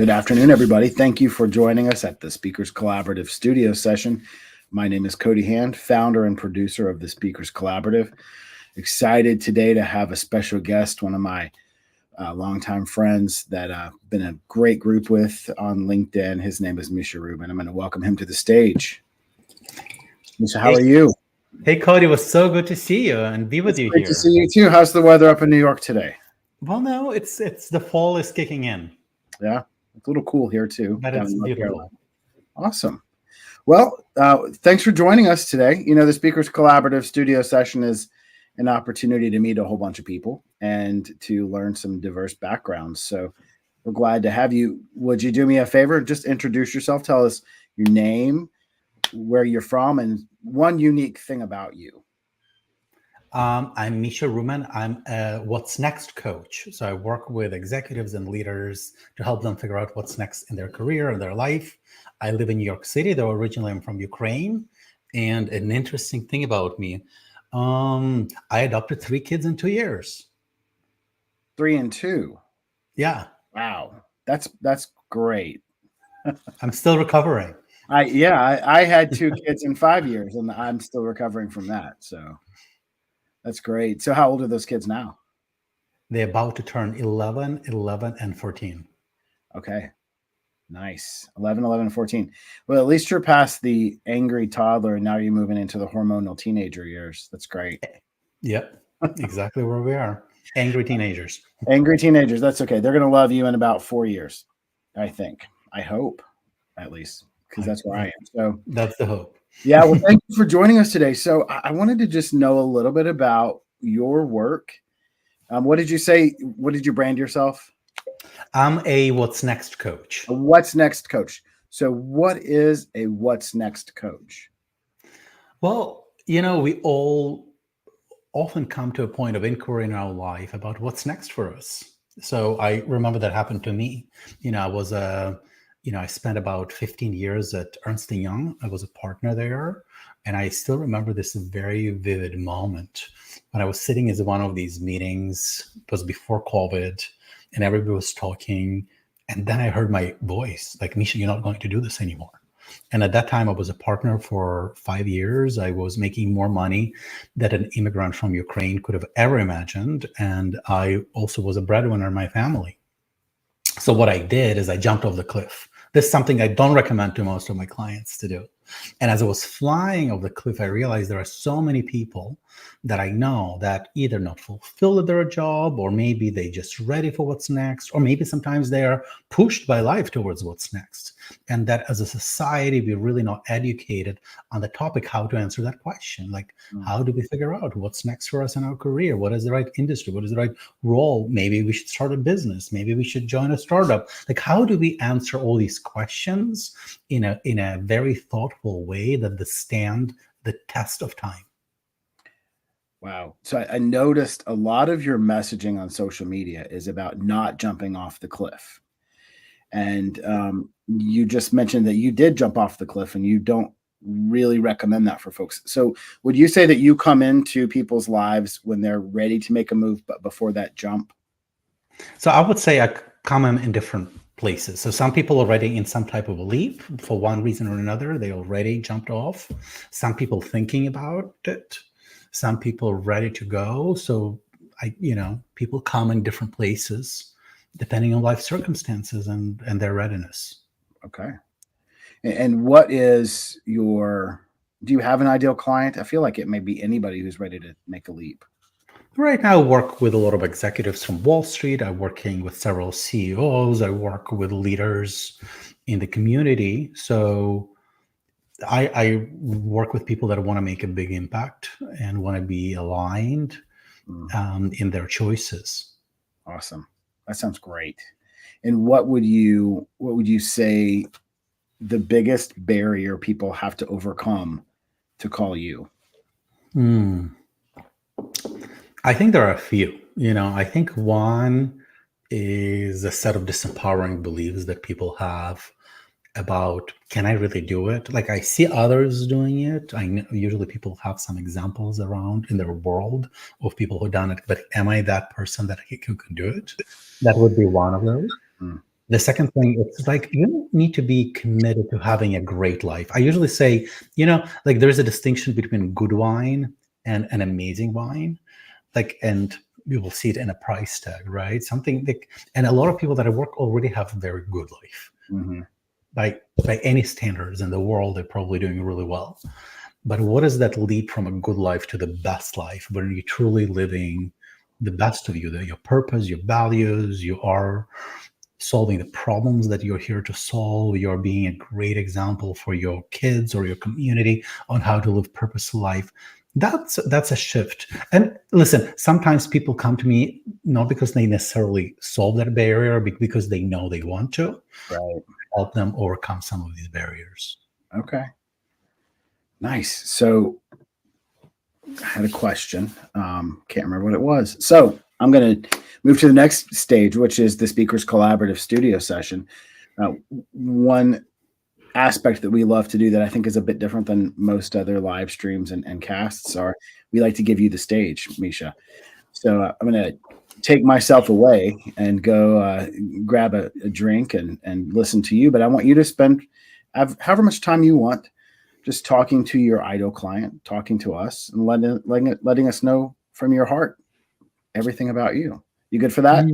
Good afternoon, everybody. Thank you for joining us at the Speakers Collaborative studio session. My name is Cody Hand, founder and producer of the Speakers Collaborative. Excited today to have a special guest, one of my longtime friends that I've been a great group with on LinkedIn. His name is Misha Rubin. I'm going to welcome him to the stage. Misha, how are you? Hey, Cody, it was so good to see you and be with you Great here. to see you too. How's the weather up in New York today? Well, no, it's the fall is kicking in. Yeah, it's a little cool here too. But it's beautiful. Awesome. Well, thanks for joining us today. You know, the Speakers Collaborative studio session is an opportunity to meet a whole bunch of people and to learn some diverse backgrounds. So we're glad to have you. Would you do me a favor? Just introduce yourself. Tell us your name, where you're from, and one unique thing about you. I'm Misha Rubin. I'm a What's Next coach. So I work with executives and leaders to help them figure out what's next in their career and their life. I live in New York City, though originally I'm from Ukraine. And an interesting thing about me, I adopted 3 kids in 2 years. 3 and 2. Yeah. Wow. That's great. I'm still recovering. I had 2 kids in 5 years, and I'm still recovering from that. So that's great. So how old are those kids now? They're about to turn 11, and 14. Okay. Nice. 11, 14. Well, at least you're past the angry toddler, and now you're moving into the hormonal teenager years. That's great. Yep. Exactly where we are. Angry teenagers. Angry teenagers. That's okay. They're going to love you in about 4 years, I think. I hope, at least, because that's where I am. So that's the hope. Yeah. Well, thank you for joining us today. So I wanted to just know a little bit about your work. What did you say? What did you brand yourself? I'm a What's Next coach. A What's Next coach. So what is a What's Next coach? Well, you know, we all often come to a point of inquiry in our life about what's next for us. So I remember that happened to me. You know, I spent about 15 years at Ernst & Young. I was a partner there. And I still remember this very vivid moment when I was sitting in one of these meetings. It was before COVID, and everybody was talking. And then I heard my voice, like, Misha, you're not going to do this anymore. And at that time, I was a partner for 5 years. I was making more money than an immigrant from Ukraine could have ever imagined. And I also was a breadwinner in my family. So what I did is I jumped off the cliff. This is something I don't recommend to most of my clients to do. And as I was flying off the cliff, I realized there are so many people that I know that either not fulfilled at their job, or maybe they just ready for what's next, or maybe sometimes they are pushed by life towards what's next. And that as a society, we're really not educated on the topic, how to answer that question. Like, how do we figure out what's next for us in our career? What is the right industry? What is the right role? Maybe we should start a business. Maybe we should join a startup. Like, how do we answer all these questions in a very thoughtful way that stand the test of time? Wow. So I noticed a lot of your messaging on social media is about not jumping off the cliff. And you just mentioned that you did jump off the cliff, and you don't really recommend that for folks. So would you say that you come into people's lives when they're ready to make a move, but before that jump? So I would say I come in different places. So some people are already in some type of a leap for one reason or another. They already jumped off. Some people thinking about it. Some people ready to go. So people come in different places depending on life circumstances and their readiness. Okay. And what is do you have an ideal client? I feel like it may be anybody who's ready to make a leap. Right now, I work with a lot of executives from Wall Street. I'm working with several CEOs. I work with leaders in the community. So I work with people that want to make a big impact and want to be aligned in their choices. Awesome. That sounds great. And what would you say the biggest barrier people have to overcome to call you? I think there are a few. I think one is a set of disempowering beliefs that people have about, can I really do it? Like, I see others doing it. I know usually people have some examples around in their world of people who've done it, but am I that person that who can do it? That would be one of those. The second thing, it's like you need to be committed to having a great life. I usually say, like there's a distinction between good wine and an amazing wine. Like, and you will see it in a price tag, right? Something like, and a lot of people that I work already have a very good life. Mm-hmm. By any standards in the world, they're probably doing really well. But what is that leap from a good life to the best life, when you're truly living the best of you, your purpose, your values, you are solving the problems that you're here to solve, you're being a great example for your kids or your community on how to live purposeful life. That's a shift. And listen, sometimes people come to me not because they necessarily solve that barrier, but because they know they want to Right. help them overcome some of these barriers. Okay. Nice. So I had a question. Can't remember what it was. So I'm going to move to the next stage, which is the Speakers Collaborative Studio session. One aspect that we love to do that I think is a bit different than most other live streams and casts are we like to give you the stage, Misha. So I'm going to take myself away and go grab a drink and listen to you. But I want you to spend however much time you want just talking to your ideal client, talking to us, and letting us know from your heart everything about you. You good for that?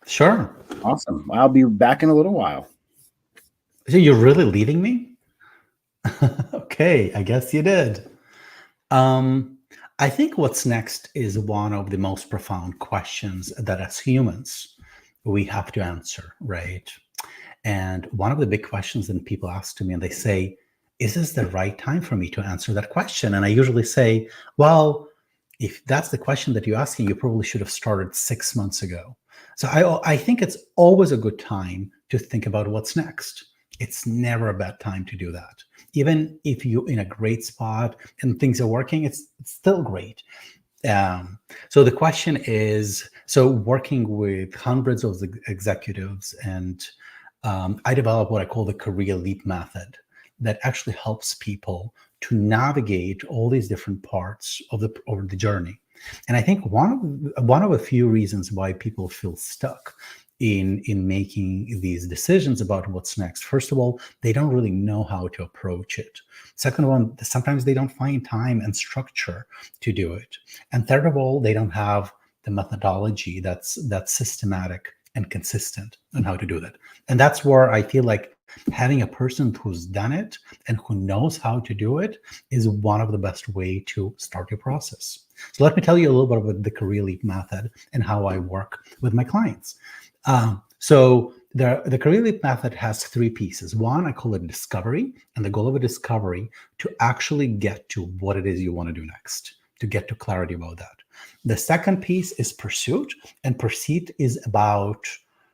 Sure. Awesome. I'll be back in a little while. So you're really leaving me? Okay, I guess you did. I think what's next is one of the most profound questions that as humans we have to answer, right? And one of the big questions that people ask to me, and they say, is this the right time for me to answer that question? And I usually say, well, if that's the question that you're asking, you probably should have started 6 months ago. So I think it's always a good time to think about what's next. It's never a bad time to do that. Even if you're in a great spot and things are working, it's still great. So the question is, so working with hundreds of executives, and I developed what I call the career leap method that actually helps people to navigate all these different parts of the journey. And I think one of a few reasons why people feel stuck in making these decisions about what's next. First of all, they don't really know how to approach it. Second one, sometimes they don't find time and structure to do it. And third of all, they don't have the methodology that's systematic and consistent on how to do that. And that's where I feel like having a person who's done it and who knows how to do it is one of the best way to start your process. So let me tell you a little bit about the career leap method and how I work with my clients. So the career leap method has 3 pieces. One, I call it discovery, and the goal of a discovery to actually get to what it is you want to do next, to get to clarity about that. The second piece is pursuit, and pursuit is about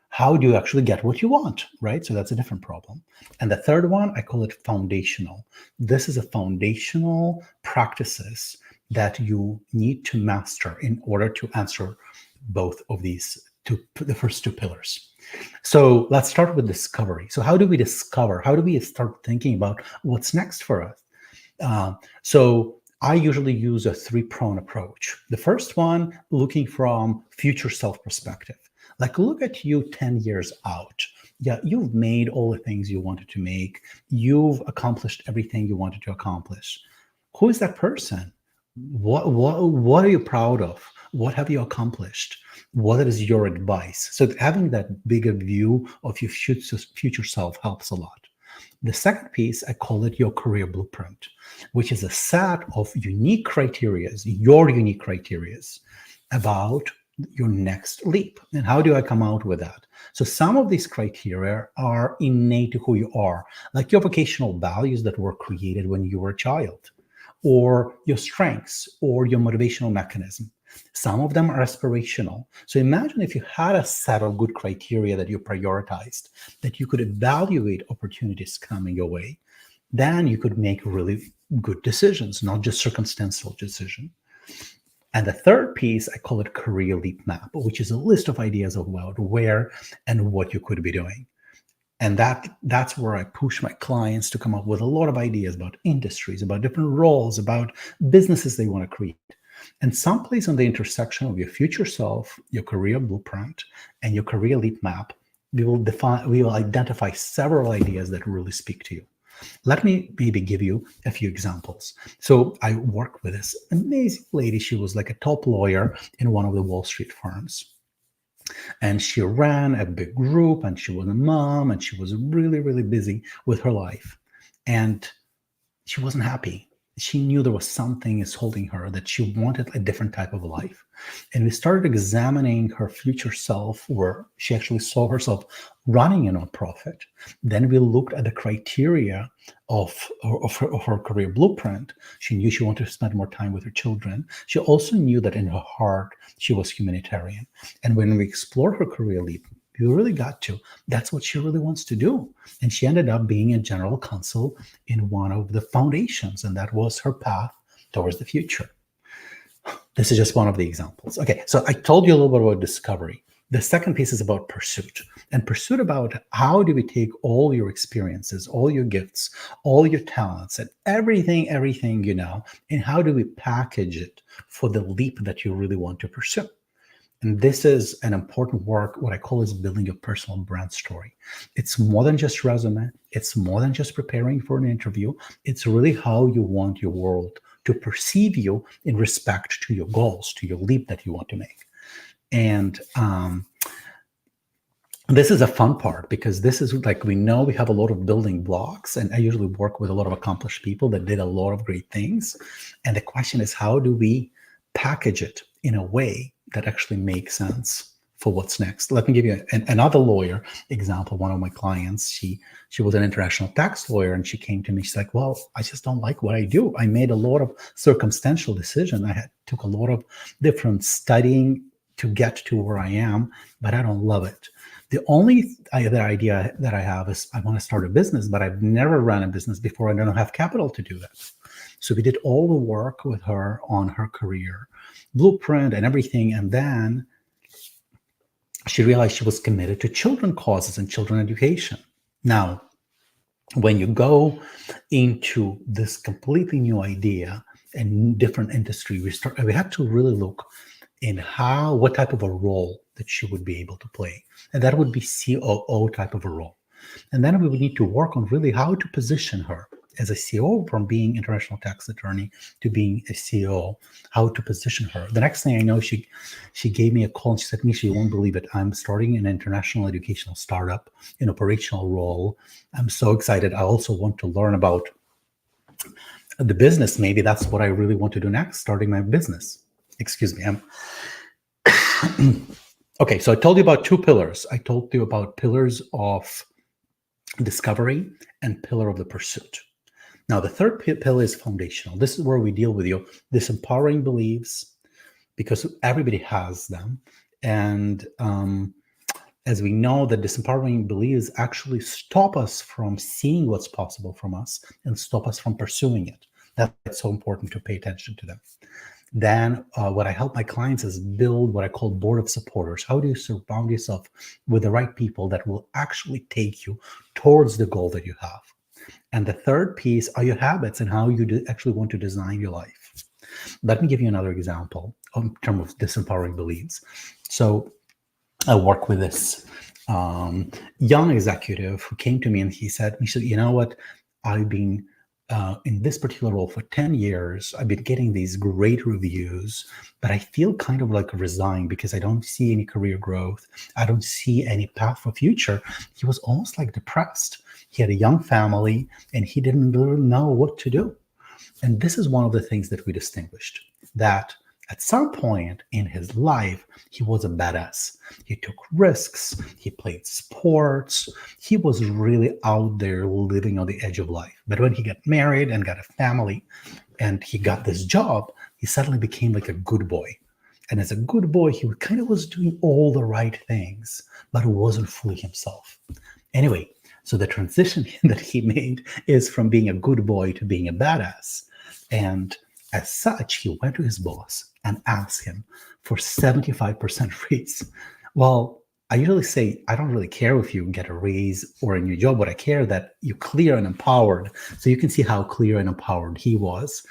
how do you actually get what you want, right? So that's a different problem. And the third one, I call it foundational. This is a foundational practices that you need to master in order to answer both of these the first 2 pillars. So let's start with discovery. So how do we discover? How do we start thinking about what's next for us? So I usually use a 3-pronged approach. The first one, looking from future self perspective. Like, look at you 10 years out. Yeah, you've made all the things you wanted to make. You've accomplished everything you wanted to accomplish. Who is that person? What are you proud of? What have you accomplished? What is your advice? So having that bigger view of your future self helps a lot. The second piece, I call it your career blueprint, which is a set of unique criterias, your unique criterias about your next leap. And how do I come out with that? So some of these criteria are innate to who you are, like your vocational values that were created when you were a child, or your strengths, or your motivational mechanism. Some of them are aspirational. So imagine if you had a set of good criteria that you prioritized, that you could evaluate opportunities coming your way, then you could make really good decisions, not just circumstantial decisions. And the third piece, I call it career leap map, which is a list of ideas about where and what you could be doing. And that's where I push my clients to come up with a lot of ideas about industries, about different roles, about businesses they want to create. And someplace on the intersection of your future self, your career blueprint, and your career leap map, we will identify several ideas that really speak to you. Let me maybe give you a few examples. So I worked with this amazing lady. She was like a top lawyer in one of the Wall Street firms. And she ran a big group, and she was a mom, and she was really, really busy with her life. And she wasn't happy. She knew there was something is holding her, that she wanted a different type of life. And we started examining her future self, where she actually saw herself running a nonprofit. Then we looked at the criteria of her career blueprint. She knew she wanted to spend more time with her children. She also knew that in her heart, she was humanitarian. And when we explored her career leap, we really got to, that's what she really wants to do. And she ended up being a general counsel in one of the foundations, and that was her path towards the future. This is just one of the examples. Okay, so I told you a little bit about discovery. The second piece is about pursuit, and pursuit about how do we take all your experiences, all your gifts, all your talents, and everything you know, and how do we package it for the leap that you really want to pursue? And this is an important work. What I call is building your personal brand story. It's more than just resume. It's more than just preparing for an interview. It's really how you want your world to perceive you in respect to your goals, to your leap that you want to make. And this is a fun part, because this is like, we know we have a lot of building blocks, and I usually work with a lot of accomplished people that did a lot of great things. And the question is, how do we package it in a way that actually makes sense for what's next? Let me give you another lawyer example. One of my clients, she was an international tax lawyer, and she came to me. She's like, well, I just don't like what I do. I made a lot of circumstantial decision. Took a lot of different studying to get to where I am, but I don't love it. The only other idea that I have is I want to start a business, but I've never run a business before. I don't have capital to do that. So we did all the work with her on her career blueprint and everything. And then she realized she was committed to children causes and children education. Now, when you go into this completely new idea and different industry, we had to really look in what type of a role that she would be able to play. And that would be COO type of a role. And then we would need to work on really how to position her as a COO, from being international tax attorney to being a COO, how to position her. The next thing I know, she gave me a call, and she said, Misha, you won't believe it. I'm starting an international educational startup in operational role. I'm so excited. I also want to learn about the business. Maybe that's what I really want to do next, starting my business. Excuse me. Okay, so I told you about two pillars. I told you about pillars of discovery and pillar of the pursuit. Now, the third pillar is foundational. This is where we deal with your disempowering beliefs, because everybody has them. And as we know, the disempowering beliefs actually stop us from seeing what's possible from us and stop us from pursuing it. That's so important to pay attention to them. Then what I help my clients is build what I call board of supporters. How do you surround yourself with the right people that will actually take you towards the goal that you have? And the third piece are your habits and how you actually want to design your life. Let me give you another example in terms of disempowering beliefs. So I work with this young executive who came to me, and he said, Misha, you know what? I've been in this particular role for 10 years. I've been getting these great reviews, but I feel kind of like resigned because I don't see any career growth. I don't see any path for future. He was almost like depressed. He had a young family, and he didn't really know what to do. And this is one of the things that we distinguished, that at some point in his life, he was a badass. He took risks. He played sports. He was really out there living on the edge of life. But when he got married and got a family and he got this job, he suddenly became like a good boy. And as a good boy, he kind of was doing all the right things, but wasn't fully himself. Anyway, so the transition that he made is from being a good boy to being a badass. And as such, he went to his boss and asked him for 75% raise. Well, I usually say, I don't really care if you get a raise or a new job, but I care that you're clear and empowered. So you can see how clear and empowered he was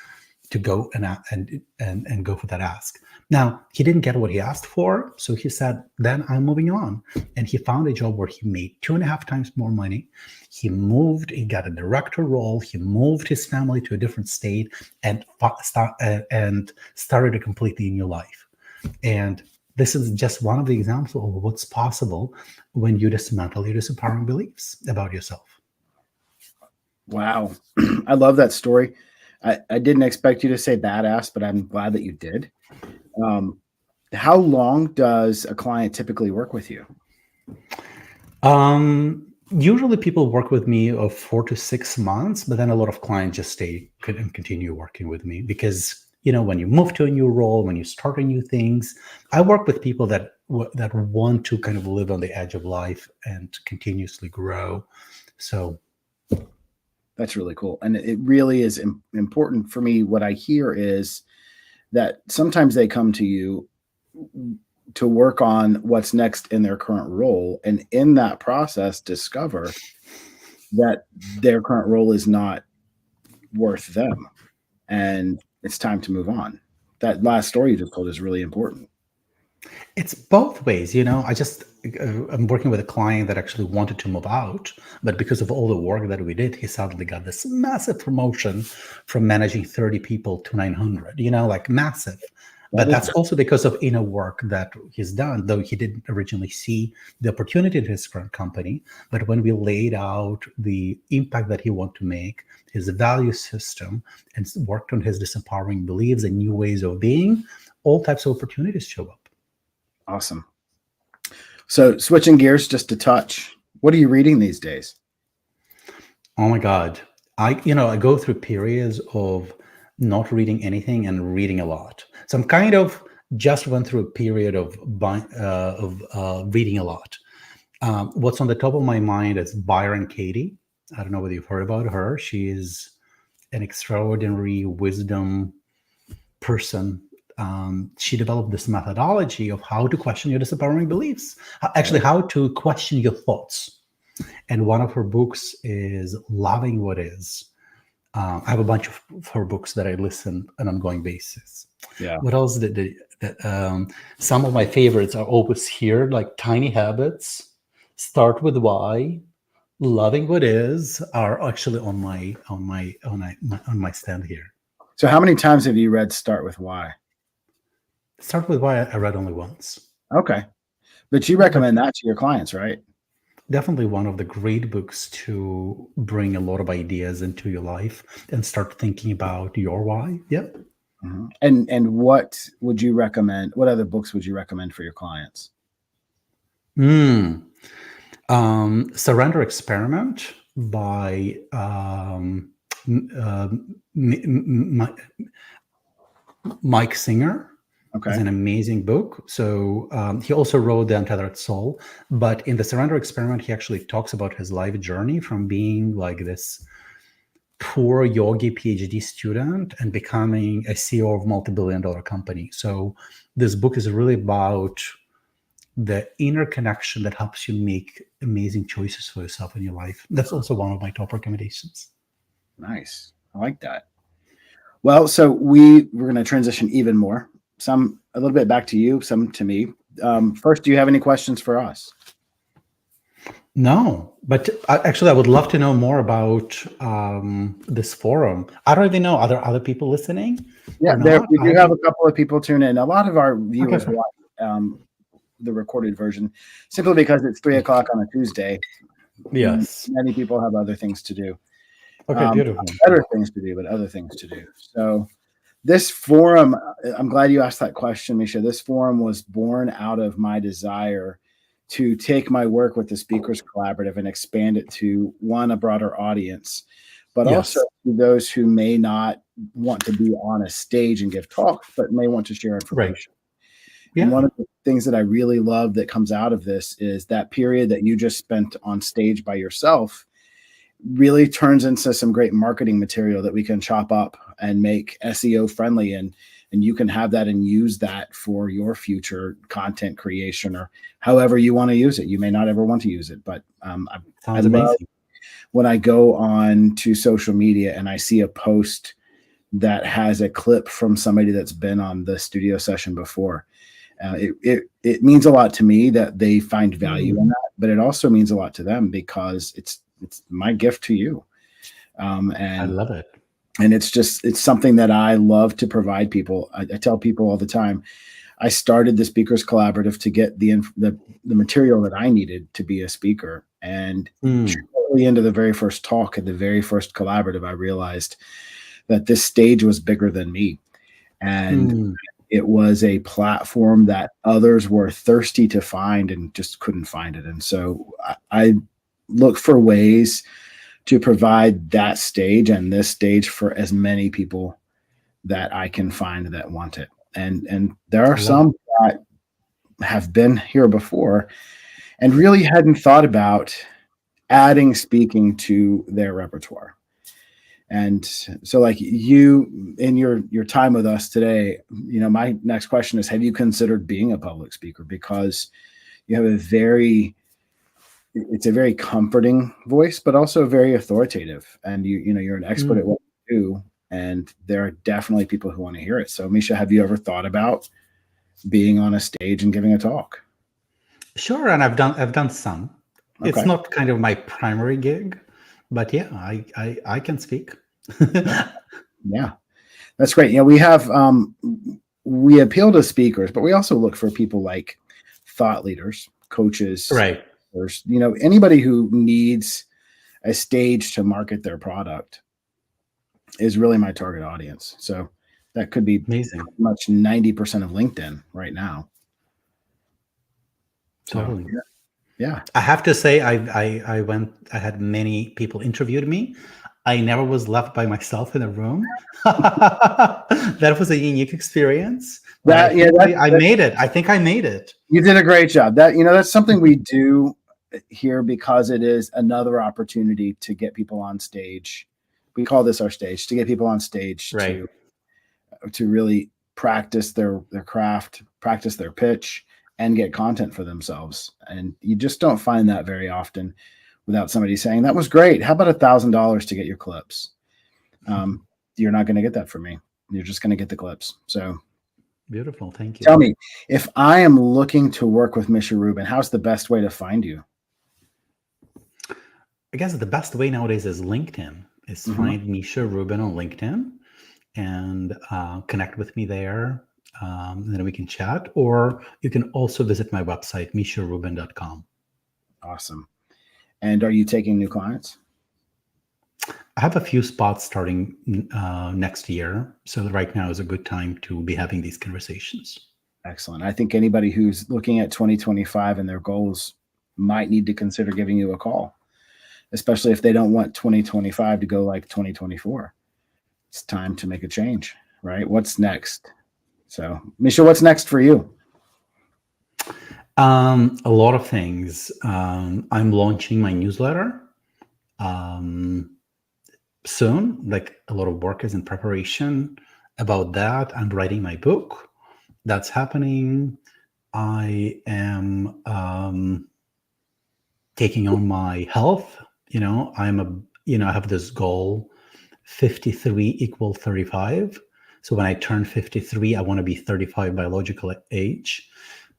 to go and go for that ask. Now, he didn't get what he asked for, so he said, then I'm moving on. And he found a job where he made 2.5 times more money. He moved, he got a director role, he moved his family to a different state and started a completely new life. And this is just one of the examples of what's possible when you dismantle your disempowering beliefs about yourself. Wow. I love that story. I didn't expect you to say badass, but I'm glad that you did. How long does a client typically work with you? Usually people work with me of 4 to 6 months, but then a lot of clients just stay and continue working with me because, when you move to a new role, when you start new things, I work with people that want to kind of live on the edge of life and continuously grow. So that's really cool. And it really is important for me. What I hear is that sometimes they come to you to work on what's next in their current role. And in that process, discover that their current role is not worth them. And it's time to move on. That last story you just told is really important. it's both ways. I'm working with a client that actually wanted to move out, but because of all the work that we did, he suddenly got this massive promotion from managing 30 people to 900, like massive. But that's also because of inner work that he's done, though he didn't originally see the opportunity in his current company. But when we laid out the impact that he wanted to make, his value system, and worked on his disempowering beliefs and new ways of being, all types of opportunities show up. Awesome. So switching gears just a touch, what are you reading these days? Oh my God. I go through periods of not reading anything and reading a lot. So I'm kind of just went through a period of reading a lot. What's on the top of my mind is Byron Katie. I don't know whether you've heard about her. She is an extraordinary wisdom person. She developed this methodology of how to question your disempowering beliefs, actually how to question your thoughts. And one of her books is Loving What Is. I have a bunch of her books that I listen on an ongoing basis. Yeah. What else some of my favorites are always here, like Tiny Habits, Start with Why, Loving What Is are actually on my stand here. So how many times have you read Start with Why? Start with Why I read only once. Okay. But you recommend that to your clients, right? Definitely one of the great books to bring a lot of ideas into your life and start thinking about your why. Yep. Mm-hmm. And what would you recommend? What other books would you recommend for your clients? Surrender Experiment by Mike Singer. Okay. It's an amazing book. So he also wrote The Untethered Soul. But in the Surrender Experiment, he actually talks about his life journey from being like this poor yogi PhD student and becoming a CEO of a multi-billion-dollar company. So this book is really about the inner connection that helps you make amazing choices for yourself in your life. That's also one of my top recommendations. Nice. I like that. Well, so we're going to transition even more. Some a little bit back to you, some to me. First, do you have any questions for us? No, but actually, I would love to know more about this forum. I don't even know. Are there other people listening? Yeah, we do have a couple of people tune in. A lot of our viewers watch the recorded version simply because it's 3:00 on a Tuesday. Yes. Many people have other things to do. Okay, beautiful. Better things to do, but other things to do. So this forum, I'm glad you asked that question, Misha. This forum was born out of my desire to take my work with the Speakers Collaborative and expand it to, one, a broader audience, but also to those who may not want to be on a stage and give talks, but may want to share information. Right. Yeah. And one of the things that I really love that comes out of this is that period that you just spent on stage by yourself really turns into some great marketing material that we can chop up and make SEO friendly, and you can have that and use that for your future content creation or however you want to use it. You may not ever want to use it, but I love when I go on to social media and I see a post that has a clip from somebody that's been on the studio session before. It means a lot to me that they find value in that, but it also means a lot to them because it's my gift to you. I love it. And it's something that I love to provide people. I tell people all the time, I started the Speakers Collaborative to get the material that I needed to be a speaker. And shortly into the very first talk at the very first collaborative, I realized that this stage was bigger than me. And it was a platform that others were thirsty to find and just couldn't find it. And so I look for ways to provide that stage and this stage for as many people that I can find that want it. And there are some that have been here before and really hadn't thought about adding speaking to their repertoire. And so like you, in your time with us today, my next question is, have you considered being a public speaker? Because you have it's a very comforting voice, but also very authoritative. And you're an expert at what you do. And there are definitely people who want to hear it. So Misha, have you ever thought about being on a stage and giving a talk? Sure. And I've done some. Okay. It's not kind of my primary gig, but yeah, I can speak. Yeah, that's great. We have, we appeal to speakers, but we also look for people like thought leaders, coaches, right? Anybody who needs a stage to market their product is really my target audience. So that could be amazing. Much 90% of LinkedIn right now. Totally. So, yeah. I have to say, I had many people interviewed me. I never was left by myself in a room. That was a unique experience. I made it. I think I made it. You did a great job. That's something we do here because it is another opportunity to get people on stage. We call this our stage, to get people on stage right. to really practice their craft, practice their pitch, and get content for themselves. And you just don't find that very often without somebody saying, that was great. How about $1,000 to get your clips? You're not going to get that from me. You're just going to get the clips. So beautiful. Thank you. Tell me, if I am looking to work with Misha Rubin, how's the best way to find you? I guess the best way nowadays is LinkedIn. Find Misha Rubin on LinkedIn and connect with me there. Then we can chat, or you can also visit my website, misharubin.com. Awesome. And are you taking new clients? I have a few spots starting next year. So right now is a good time to be having these conversations. Excellent. I think anybody who's looking at 2025 and their goals might need to consider giving you a call, especially if they don't want 2025 to go like 2024. It's time to make a change, right? What's next? So, Misha, what's next for you? A lot of things. I'm launching my newsletter soon. Like, a lot of work is in preparation about that. I'm writing my book. That's happening. I am taking on my health. I have this goal, 53 equal 35. So when I turn 53, I want to be 35 biological age.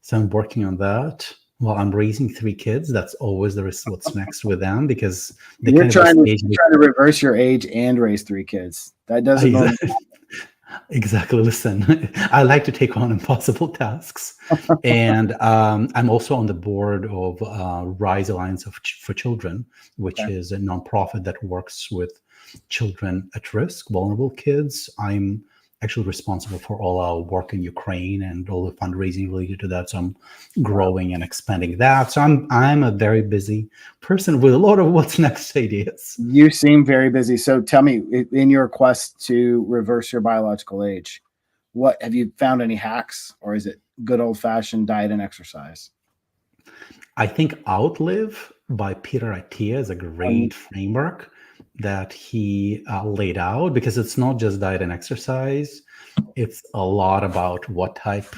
So I'm working on that. Well, I'm raising 3 kids. That's always what's next with them, because you're trying to reverse your age and raise 3 kids. That doesn't exactly. Exactly. Listen, I like to take on impossible tasks. And I'm also on the board of Rise Alliance for Children, which is a nonprofit that works with children at risk, vulnerable kids. I'm actually responsible for all our work in Ukraine and all the fundraising related to that. So I'm growing and expanding that. So I'm a very busy person with a lot of what's next ideas. You seem very busy. So tell me, in your quest to reverse your biological age, what have you found any hacks, or is it good old fashioned diet and exercise? I think Outlive by Peter Attia is a great framework that he laid out, because it's not just diet and exercise. It's a lot about what type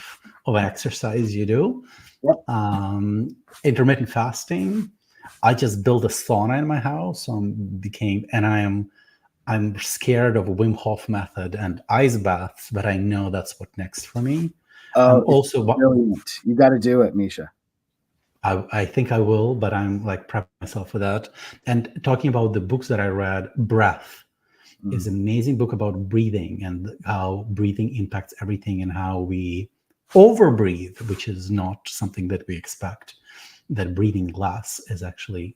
of exercise you do. Yep. Intermittent fasting. I just built a sauna in my house. I I'm scared of Wim Hof method and ice baths, but I know that's what next for me. I'm It's also, brilliant. You got to do it, Misha. I think I will, but I'm like prepping myself for that. And talking about the books that I read, Breath is an amazing book about breathing and how breathing impacts everything and how we overbreathe, which is not something that we expect. That breathing less is actually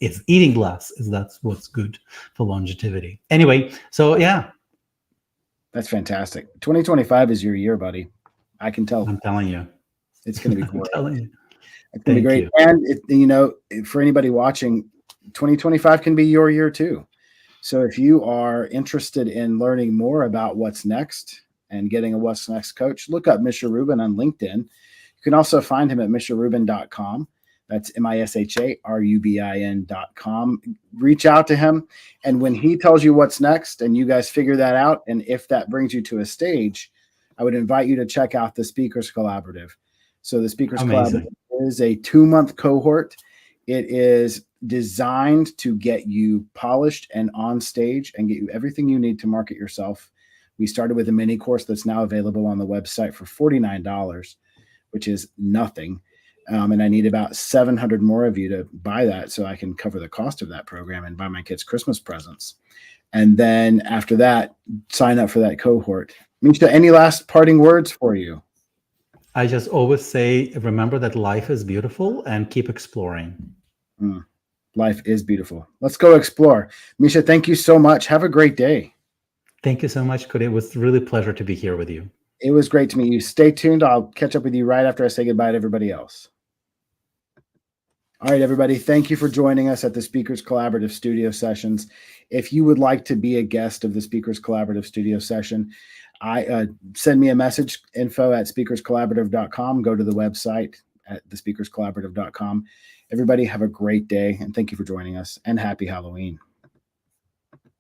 if eating less is that's what's good for longevity. Anyway, so yeah, That's fantastic. 2025 is your year, buddy. I can tell. I'm telling you, It's going to be I'm great. telling you. It's going to be Thank great. you. And for anybody watching, 2025 can be your year too. So if you are interested in learning more about what's next and getting a what's next coach, look up Misha Rubin on LinkedIn. You can also find him at misharubin.com. That's MISHARUBIN.com. Reach out to him. And when he tells you what's next and you guys figure that out, and if that brings you to a stage, I would invite you to check out the Speakers Collaborative. So the Speakers Amazing. Collaborative is a 2-month cohort. It is designed to get you polished and on stage and get you everything you need to market yourself. We started with a mini course that's now available on the website for $49, which is nothing. And I need about 700 more of you to buy that so I can cover the cost of that program and buy my kids Christmas presents. And then after that, sign up for that cohort. Misha, any last parting words for you? I just always say, remember that life is beautiful and keep exploring. Life is beautiful. Let's go explore. Misha, thank you so much. Have a great day. Thank you so much, Cody. It was really a pleasure to be here with you. It was great to meet you. Stay tuned. I'll catch up with you right after I say goodbye to everybody else. All right, everybody. Thank you for joining us at the Speakers Collaborative Studio Sessions. If you would like to be a guest of the Speakers Collaborative Studio Session, send me a message, info@speakerscollaborative.com. Go to the website at thespeakerscollaborative.com. Everybody have a great day, and thank you for joining us, and happy Halloween.